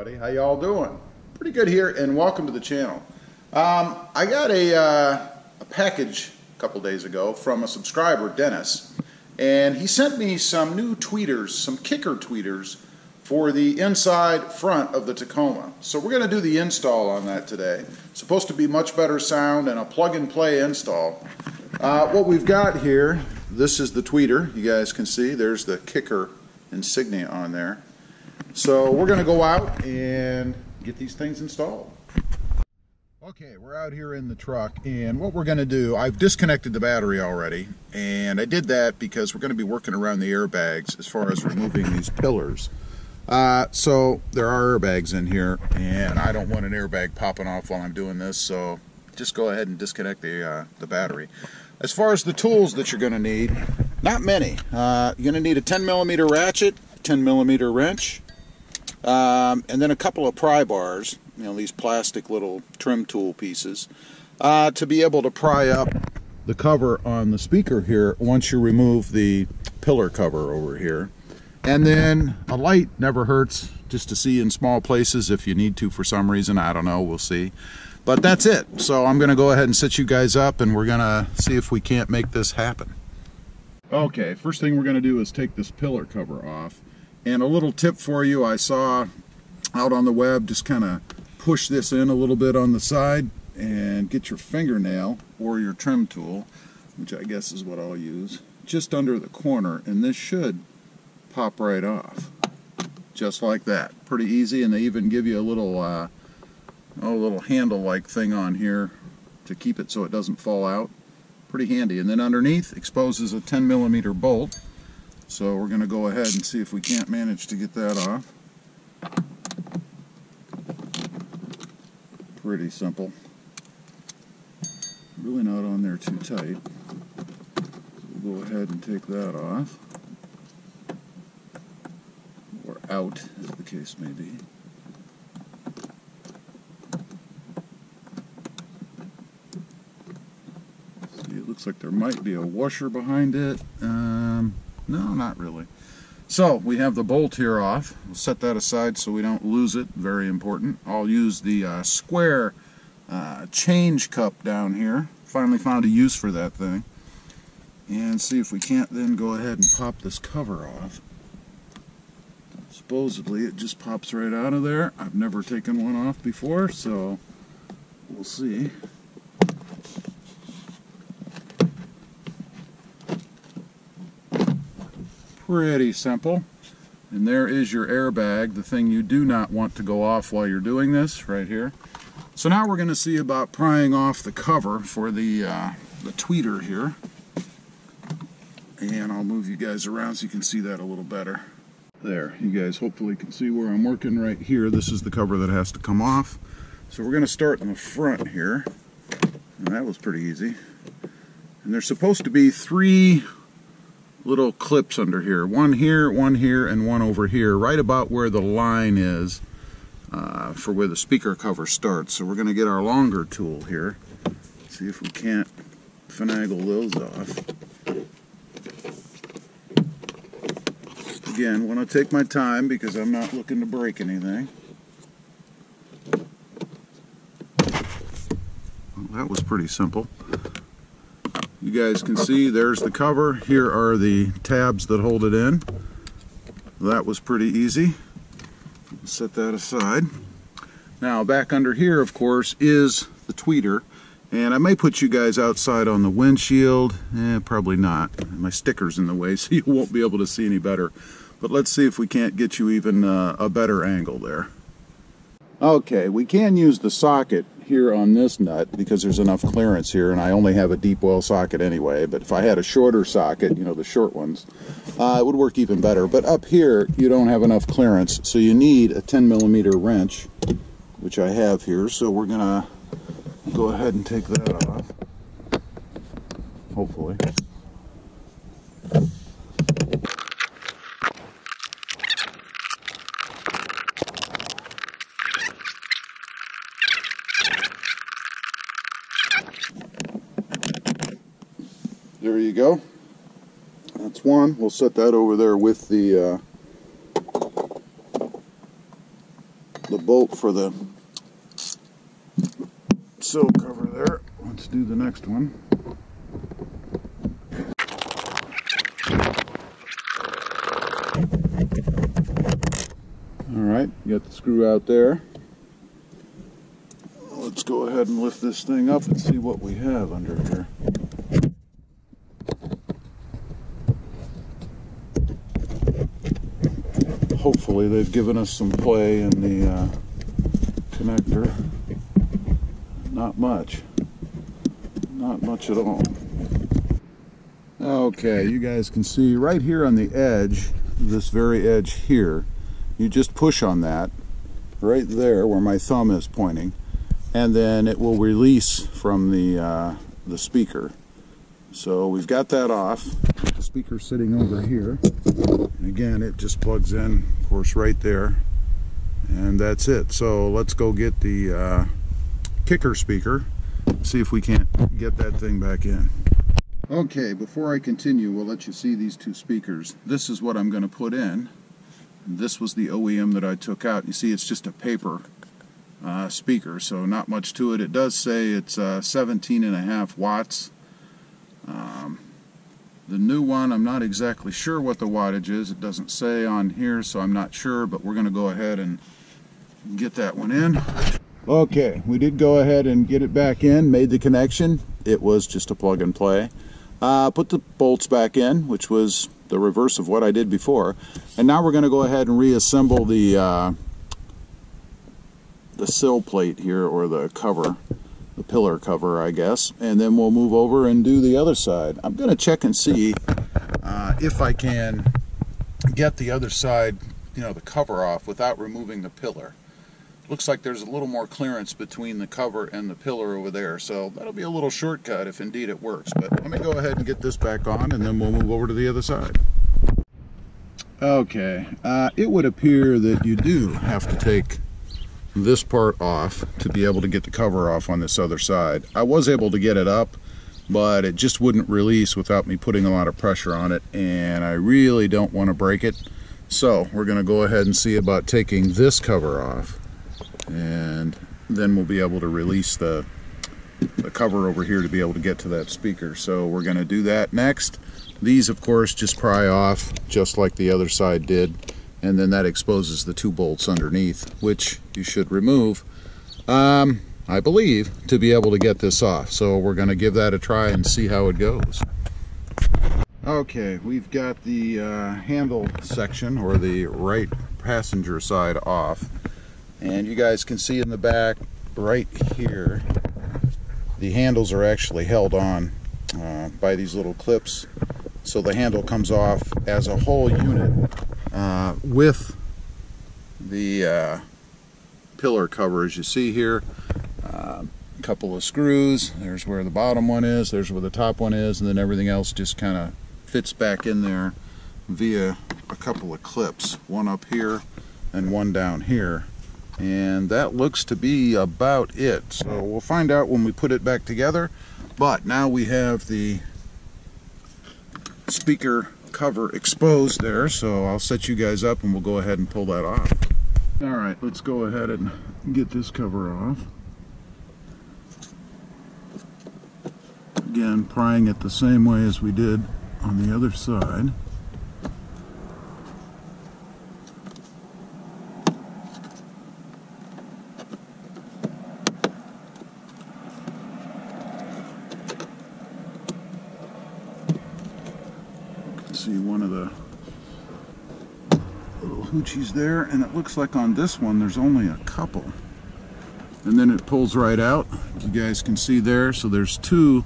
everybody. How y'all doing? Pretty good here, and welcome to the channel. I got a package a couple days ago from a subscriber, Dennis, and he sent me some new tweeters, some kicker tweeters for the inside front of the Tacoma. So we're going to do the install on that today. Supposed to be much better sound and a plug-and-play install. What we've got here, this is the tweeter. You guys can see there's the kicker insignia on there. So we're going to go out and get these things installed. Okay, we're out here in the truck, and what we're going to do, I've disconnected the battery already, and I did that because we're going to be working around the airbags as far as removing these pillars. So there are airbags in here, and I don't want an airbag popping off while I'm doing this, so just go ahead and disconnect the battery. As far as the tools that you're going to need, not many. You're going to need a 10mm ratchet, 10mm wrench, and then a couple of pry bars, you know, these plastic little trim tool pieces, to be able to pry up the cover on the speaker here once you remove the pillar cover over here. And then a light never hurts, just to see in small places if you need to for some reason. I don't know, we'll see. But that's it. So I'm going to go ahead and set you guys up, and we're going to see if we can't make this happen. Okay, first thing we're going to do is take this pillar cover off. And a little tip for you, I saw out on the web, just kind of push this in a little bit on the side and get your fingernail or your trim tool, which I guess is what I'll use, just under the corner, and this should pop right off. Just like that. Pretty easy, and they even give you a little handle-like thing on here to keep it so it doesn't fall out. Pretty handy. And then underneath exposes a 10mm bolt. So we're going to go ahead and see if we can't manage to get that off. Pretty simple. Really not on there too tight. We'll go ahead and take that off. Or out, as the case may be. See, it looks like there might be a washer behind it. No, not really. So we have the bolt here off. We'll set that aside so we don't lose it. Very important. I'll use the square change cup down here. Finally found a use for that thing. And see if we can't then go ahead and pop this cover off. Supposedly it just pops right out of there. I've never taken one off before, so we'll see. Pretty simple. And there is your airbag, the thing you do not want to go off while you're doing this, right here. So now we're going to see about prying off the cover for the tweeter here. And I'll move you guys around so you can see that a little better. There, you guys hopefully can see where I'm working right here. This is the cover that has to come off. So we're going to start in the front here. And that was pretty easy. And there's supposed to be 3 little clips under here. One here, and one over here, right about where the line is for where the speaker cover starts. So we're going to get our longer tool here. See if we can't finagle those off. Again, want to take my time because I'm not looking to break anything. Well, that was pretty simple. You guys can see there's the cover. Here are the tabs that hold it in. That was pretty easy. Set that aside. Now back under here, of course, is the tweeter. And I may put you guys outside on the windshield. Probably not. My sticker's in the way, so you won't be able to see any better. But let's see if we can't get you even a better angle there. Okay, we can use the socket here on this nut because there's enough clearance here, and I only have a deep well socket anyway. But if I had a shorter socket, you know, the short ones, it would work even better. But up here, you don't have enough clearance, so you need a 10mm wrench, which I have here. So we're gonna go ahead and take that off, hopefully. There you go. That's one. We'll set that over there with the bolt for the sill cover there. Let's do the next one. Alright, you got the screw out there. Let's go ahead and lift this thing up and see what we have under here. Hopefully they've given us some play in the connector. Not much. Not much at all. Okay, you guys can see right here on the edge, this very edge here, you just push on that right there where my thumb is pointing, and then it will release from the speaker. So we've got that off. The speaker's sitting over here. And again, it just plugs in, of course, right there. And that's it. So let's go get the kicker speaker, see if we can't get that thing back in. Okay, before I continue, we'll let you see these two speakers. This is what I'm going to put in. This was the OEM that I took out. You see, it's just a paper speaker, so not much to it. It does say it's 17.5 watts. The new one, I'm not exactly sure what the wattage is. It doesn't say on here, so I'm not sure, but we're going to go ahead and get that one in. Okay, we did go ahead and get it back in, made the connection. It was just a plug and play. Put the bolts back in, which was the reverse of what I did before. And now we're going to go ahead and reassemble the sill plate here, or the cover. The pillar cover, I guess, and then we'll move over and do the other side. I'm going to check and see if I can get the other side, the cover off without removing the pillar. Looks like there's a little more clearance between the cover and the pillar over there, so that'll be a little shortcut if indeed it works. But let me go ahead and get this back on, and then we'll move over to the other side. Okay, it would appear that you do have to take this part off to be able to get the cover off on this other side. I was able to get it up, but it just wouldn't release without me putting a lot of pressure on it, and I really don't want to break it. So we're going to go ahead and see about taking this cover off, and then we'll be able to release the cover over here to be able to get to that speaker. So we're going to do that next. These, of course, just pry off just like the other side did, and then that exposes the two bolts underneath, which you should remove, I believe, to be able to get this off. So we're going to give that a try and see how it goes. Okay, we've got the handle section, or the right passenger side, off, and you guys can see in the back right here the handles are actually held on by these little clips, so the handle comes off as a whole unit with the pillar cover, as you see here. A couple of screws. There's where the bottom one is, there's where the top one is, and then everything else just kind of fits back in there via a couple of clips, one up here and one down here, and that looks to be about it. So we'll find out when we put it back together. But now we have the speaker cover exposed there, so I'll set you guys up and we'll go ahead and pull that off. Alright, let's go ahead and get this cover off. Again, prying it the same way as we did on the other side. You can see one of the little hoochies there, and it looks like on this one there's only a couple. And then it pulls right out. You guys can see there, so there's two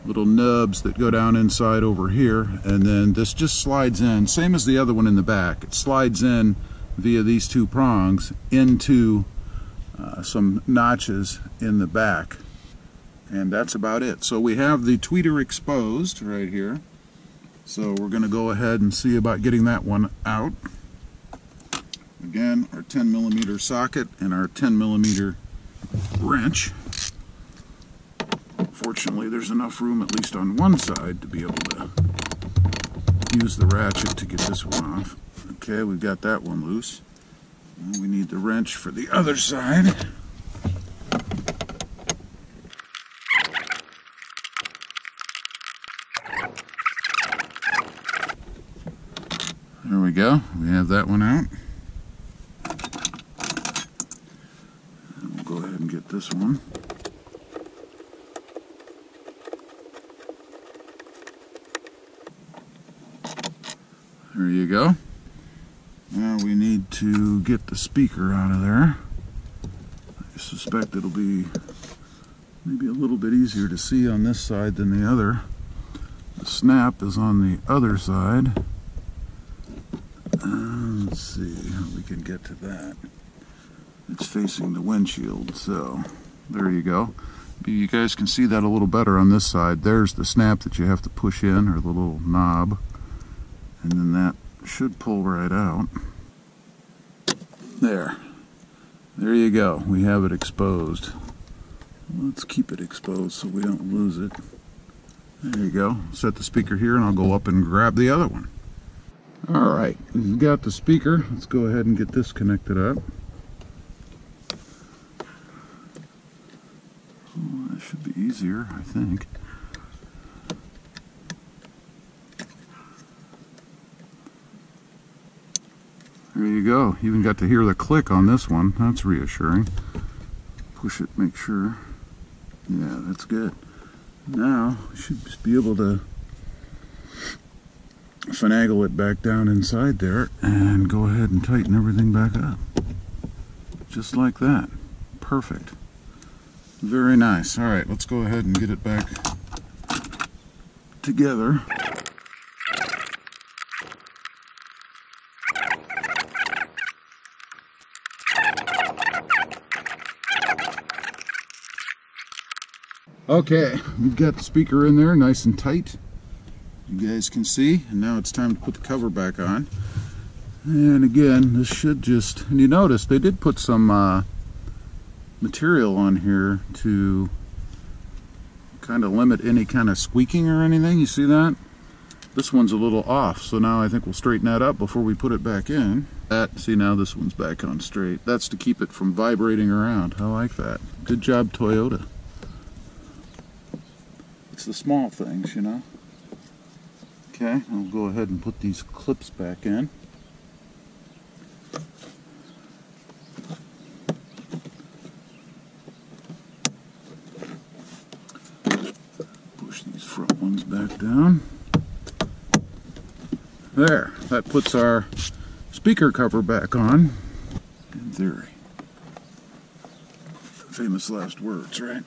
little nubs that go down inside over here, and then this just slides in, same as the other one in the back. It slides in via these two prongs into some notches in the back, and that's about it. So we have the tweeter exposed right here, so we're going to go ahead and see about getting that one out. Again, our 10mm socket and our 10mm wrench. Fortunately, there's enough room, at least on one side, to be able to use the ratchet to get this one off. Okay, we've got that one loose. We need the wrench for the other side. There we go. We have that one out. And we'll go ahead and get this one. There you go. Now we need to get the speaker out of there. I suspect it'll be maybe a little bit easier to see on this side than the other. The snap is on the other side. Let's see how we can get to that. It's facing the windshield, so there you go. Maybe you guys can see that a little better on this side. There's the snap that you have to push in, or the little knob, and then that should pull right out. There you go. We have it exposed. Let's keep it exposed so we don't lose it. There you go. Set the speaker here and I'll go up and grab the other one. Alright, we've got the speaker. Let's go ahead and get this connected up. Oh, that should be easier, I think. There you go. Even got to hear the click on this one. That's reassuring. Push it, make sure. Yeah, that's good. Now, we should just be able to finagle it back down inside there and go ahead and tighten everything back up. Just like that. Perfect. Very nice. Alright, let's go ahead and get it back together. Okay, we've got the speaker in there nice and tight. You guys can see, and now it's time to put the cover back on. And again, this should just, and you notice they did put some material on here to kind of limit any kind of squeaking or anything. You see that? This one's a little off, so now I think we'll straighten that up before we put it back in. See, now this one's back on straight. That's to keep it from vibrating around. I like that. Good job, Toyota. It's the small things, you know. Okay, I'll go ahead and put these clips back in. Push these front ones back down. There, that puts our speaker cover back on. In theory. Famous last words, right?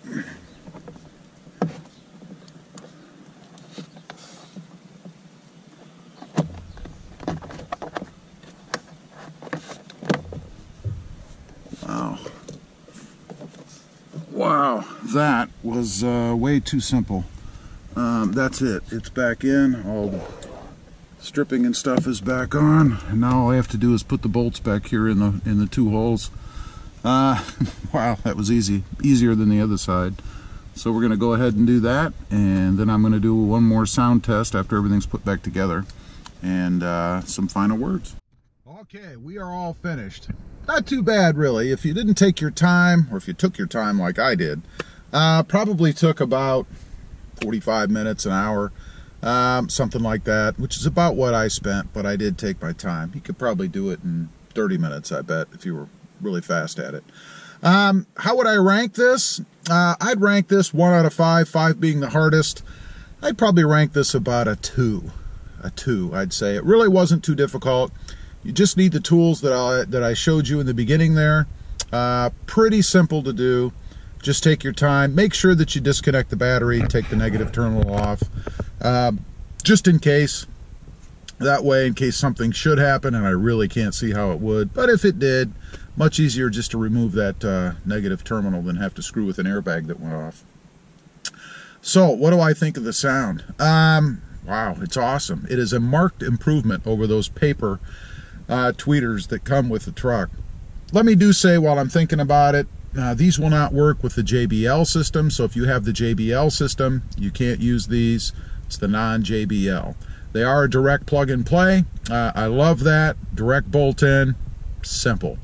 Wow, that was way too simple. That's it. It's back in. All the stripping and stuff is back on, and now all I have to do is put the bolts back here in the two holes. Wow, that was easy. Easier than the other side. So we're going to go ahead and do that, and then I'm going to do one more sound test after everything's put back together, and some final words. Okay, we are all finished. Not too bad, really. If you didn't take your time, or if you took your time like I did, probably took about 45 minutes, an hour, something like that, which is about what I spent, but I did take my time. You could probably do it in 30 minutes, I bet, if you were really fast at it. How would I rank this? I'd rank this 1 out of 5, 5 being the hardest. I'd probably rank this about a 2. A 2, I'd say. It really wasn't too difficult. You just need the tools that I showed you in the beginning there. Pretty simple to do. Just take your time. Make sure that you disconnect the battery, take the negative terminal off, just in case. That way, in case something should happen, and I really can't see how it would, but if it did, much easier just to remove that negative terminal than have to screw with an airbag that went off. So, what do I think of the sound? Wow, it's awesome. It is a marked improvement over those paper tweeters that come with the truck. Let me do say, while I'm thinking about it, these will not work with the JBL system, so if you have the JBL system, you can't use these. It's the non-JBL. They are a direct plug and play. I love that. Direct bolt in. Simple.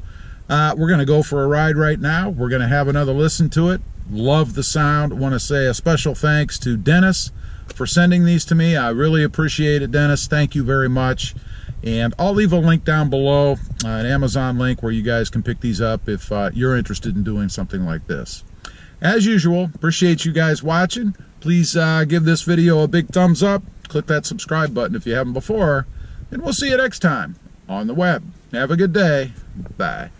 We're going to go for a ride right now. We're going to have another listen to it. Love the sound. Want to say a special thanks to Dennis for sending these to me. I really appreciate it, Dennis. Thank you very much. And I'll leave a link down below, an Amazon link where you guys can pick these up if you're interested in doing something like this. As usual, appreciate you guys watching. Please give this video a big thumbs up. Click that subscribe button if you haven't before. And we'll see you next time on the web. Have a good day. Bye.